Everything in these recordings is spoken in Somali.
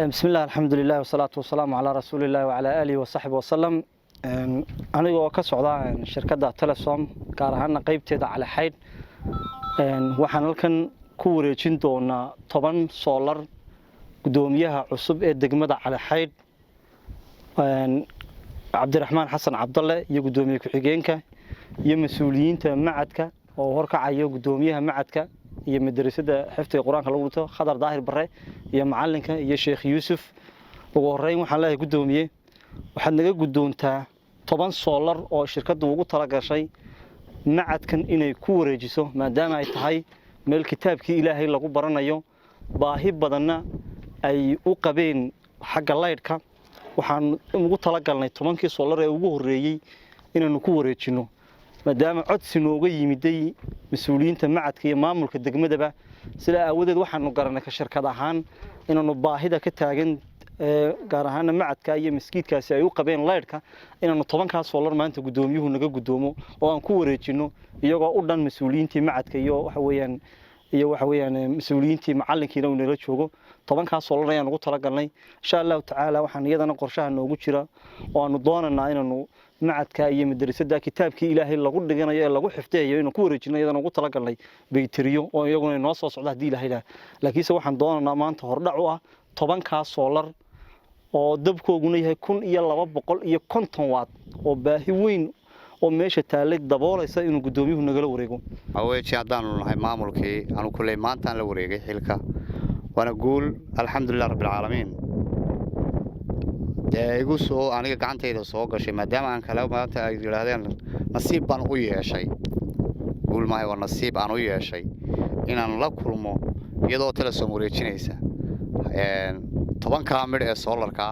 بسم الله الحمد لله والصلاة والسلام على رسول الله وعلى آله وصحبه وسلم. أنا كسعودة شركة تلسوم كارهنا قيبتي على حيد وحنا لكن كوريجين دونا طبعا سولار قدوميها عصب الدقمة على حيد عبد الرحمن حسن عبد الله يقدومي كحجينك يمسؤولين معدك وهركع يقدوميها معدك iyo madrasada xiftiga quraanka lagu dhigto Khadar Daahir Barre iyo macalinka iyo Sheekh Yuusuf ugu horeyn waxaan leeyahay gudoomiye waxaad naga gudoontaa 10 solar oo shirkadu ugu tala gashay macadkan inay ku wareejiso maadaama ay tahay meel kitaabkii Ilaahay lagu baranayo baahi badanna ay u qabeen xagga leydka waxaan ugu tala galnay 10kii solar ee ugu horeeyay inaanu ku wareejino maadaama codsi nooga yimiday mas'uuliyiinta macadka iyo maamulka degmadaba sida awoodeed waxaanu garanay ka shirkad ahaan inaanu baahida ka taagan gaar ahaan macadka iyo miskiidkaasi ay u qabeen leydka inaanu 10kaas solar maanta gudoomiyuhu naga gudoomo oo aan ku wareejino iyagoo u dhan mas'uuliyiintii macadka iyo waxa weeyaan mas'uuliyiintii macalinkiina uu nala joogo 10kaas solar ayaan ugu tala galnay insha Allah taala waxaan iyadana qorshaha noogu jira oo aanu doonanaa inaanu macadka iyo madrasada kitaabkii Ilaahay lagu dhiganayo ee lagu xifteeyo inuu ku wareejino iyadana ugu tala galnay baytiriyo oo iyaguna noo soo socda hadii Ilaahay laakiin waxaan doonanaa maanta hordhac u ah 10kaas solar oo dabkooguna yahay 1250 watt oo baahi weyn oo meesha taalay daboolaysa inuu gudoomiyuhu nagala wareego aweeji hadaan nahay maamulkii aanu kulay maanta la wareegay xilka wana guul alxamdulillah rabbil caalamiin igu soo aniga gacantayda soo gashay maadaama aan kala maanta ay yiraahdeen nasiib baan u yeeshay guul ma ay nasiib aan u yeeshay inaan la kulmo iyadoo tala soo wareejinaysa 10 kaamir ee solarka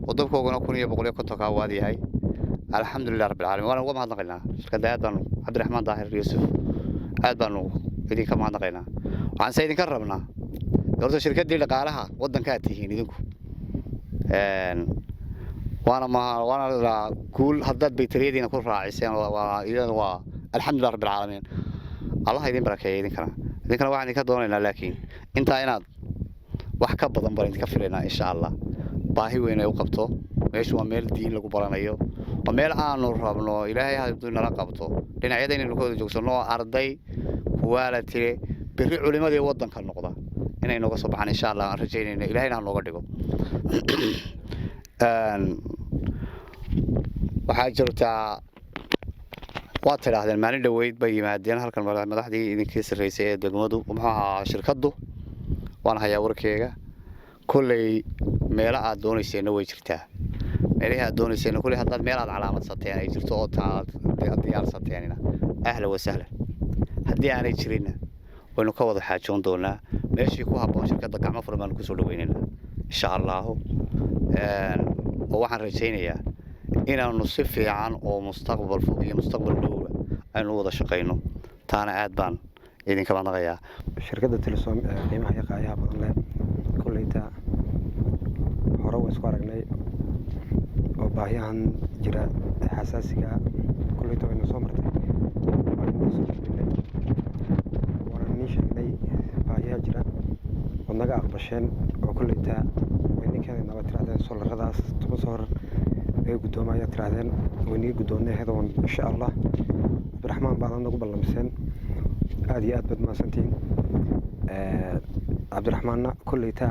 oo dabkooguna 1150 ka waad yahay alxamdulillah rabbil caalamiin waan uga mahadnaqaynaa shirkadda Cabdi Raxmaan Daahir Yuusuf aad baan idinka mahadnaqaynaa waxaan say idinka rabnaa doorta shirkadda dhaqaalaha wadanka tihiin idinku وانا كل هداد بيتريدين كل راعيسين waa alxamdulillah rabbil caalamiin Allah idin barakeeyo idinkana waxaan ka doonaynaa laakiin inta inaad wax ka badan baan idinka filaynaa insha Allah baahi weyn ay u qabto meeshu waa meel diin lagu baranayo waa meel aanu rabno Ilaahay hadduu nala qabto dhinacyada inaynu ku joogsano arday quality bari culimadii wadanka noqda inay nooga soo baxaan insha Allah aan rajaynayno Ilaahayna nooga dhigo waxaa jirta waa tirahdeen maalin dhaweyd bay yimaadeen halkan madaxdii idinkii sareysay ee degmadu maxaa shirkadu waan hayaa warkeega kulay meel aad doonayseen way jirtaa meelaha aad doonayseen kulay haddaad meel aad calaamad sateen ay jirto oo taad diyaar sateenina ahla wa sahla haddii aanay jirin waynu ka wada xaajoon doonaa meeshii ku habboon shirkadda gacmo furan ku soo dhaweynaynaa insha Allah waxaan rajaynayaa inaanu si fiican oo mustaqbal fog iyo mustaqbal dhow aynu wada shaqeyno taana aad baan idinka mahadnaqayaa shirkadda Telesom qiimaha iyo qaayaha badan leh kullayta hore way isku aragnay oo baahiyahan jira xasaasiga kullayta waynu soo martay waxaan ni sheegnay baahiyaha jira oo naga aqbasheen oo kullayta wayninkana nabad tiraadeen solaradaas tuba soo gudoomaaya tiraadeen wayniga gudoonay heedoon insha Allah Abdiraxmaan baan nagu ballamseen aad iyo aad bad maasantiin Abdiraxmaanna kullayta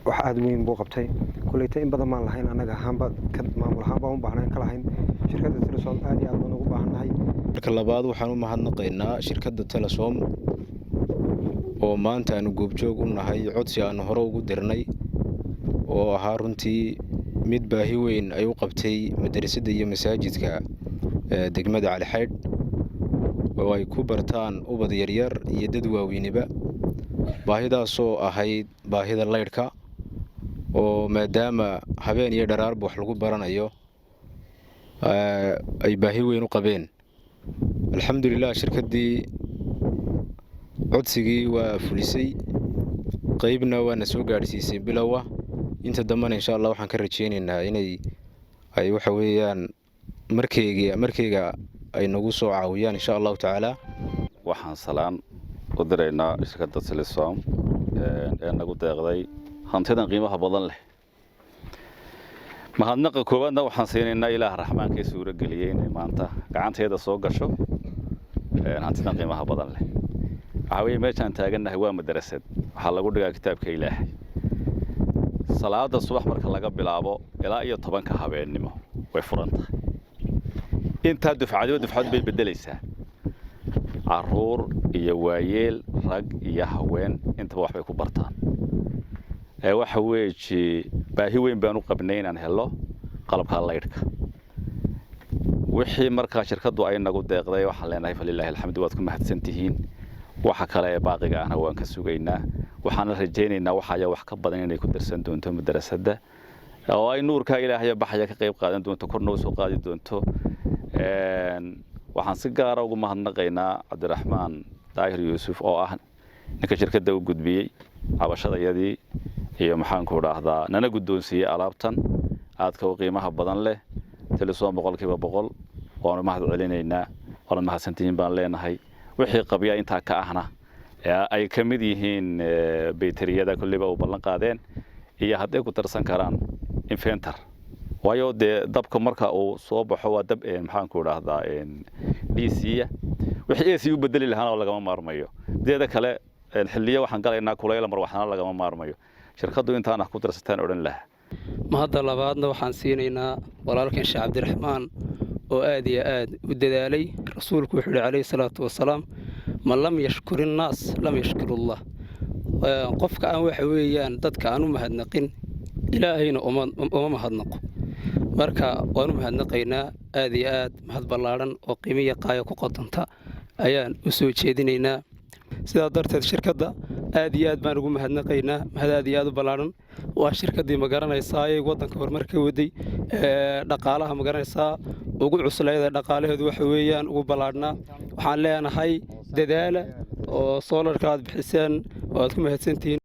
wax aad weyn buu qabtay kullayta in badan ma lahayn anaga ahaanba ka maamul ahaanba u baahnaan kala hayn shirkadda Telesom aad iyo aad baan ugu baahanahay marka labaad waxaan u mahadnaqaynaa shirkadda Telesom oo maanta aanu goobjoog u nahay codsi aan hore ugu dirnay oo ahaa runtii mid baahi weyn ay u qabtay madrasada iyo masaajidka degmada Cali Xayd oo ay ku bartaan ubad yaryar iyo dad waaweyniba baahidaas oo ahayd baahida leydka oo maadaama habeen iyo dharaarba wax lagu baranayo ay baahi weyn u qabeen alxamdulillah shirkaddii codsigii waa fulisay qaybna waana soo gaarsiisay bilowga inta dambana insha Allah waxaan ka rajaynaynaa inay ay waxa weeyaan markayga ay nagu soo caawiyaan insha Allah taala waxaan salaan u direynaa shirkadda Telesom ee nagu deeqday hantidan qiimaha badan leh mahadnaqa koowaadna waxaan siinaynaa ilaah raxmaanka ee suura geliyay inay maanta gacanteeda soo gasho hantidan qiimaha badan leh waxa weeye meeshaan taagannahay waa madrasad waxaa lagu dhigaa kitaabka ilaahay salaada subax marka laga bilaabo ilaa iyo 10ka habeenimo way furan tahay inta dufcad bay bedelaysaa caruur iyo waayeel rag iyo haween intaba wax bay ku bartaan waxa weeye baahi weyn baan u qabnay inaan helo qalabka laydhka wixii marka shirkadu ay nagu deeqday waxaan leenahay falilaahi alxamdu waad ku mahadsantihiin waxa kale ee baaqiga ahna waan ka sugaynaa waxaan rajaynaynaa waxa wax ka badan inay ku darsan doonto madrasadda oo ay nuurka ilaahay baxaya ka qayb qaadan doonto korna soo qaadi doonto waxaan si gaar ah ugu mahadnaqaynaa Cabdiraxmaan Daahir Yuusuf oo ah ninka shirkadda u gudbiyay cabashadayadii iyo maxaan ku raahdaa nana guddoonsiiyay alaabtan aadka u qiimaha badan leh telesoon 100% oo mahad celinaynaa oo mahadsantiin baan leenahay wixii qabya inta ka ahna ay kamid yihiin baytariyada kulliba u ballan qaadeen iyo haday ku tarsan karaan inventor waayo dabka marka uu soo baxo waa dab maxaan ku raahdaa DC wixii ay u bedeli lahaana laga maarmayo deeda kale xilliyo waxaan galaynaa kulayl mar waxna laga maarmayo shirkadu intaan ku darsataan oran laha ma hadda labaadna waxaan siinaynaa walaalkan Sheekh Cabdiraxmaan oo aad iyo aad u dadaalay rasuulku wuxuu yiri salaatu wasalaam man lam yashkurin naas lam yashkurullah qofka aan waxa weeyaan dadka aan u mahadnaqin ilaahayna uma mahadnaqo marka waan u mahadnaqaynaa aad iyo aad mahad ballaaran oo qiimiye qaaya ku qodanta ayaan u soo jeedinaynaa sidaa darteed shirkadda aad iyo aad baan ugu mahadnaqaynaa mahad aad iyo aad u ballaaran waa shirkaddii ma garanaysaa ee waddanka horumarka waday dhaqaalaha ma garanaysaa ugu cusleeyada dhaqaalaheedu waxa weeyaan ugu ballaarnaa waxaan leenahay dadaala oo soolarka aad bixiseen oo aad ku mahadsantihiin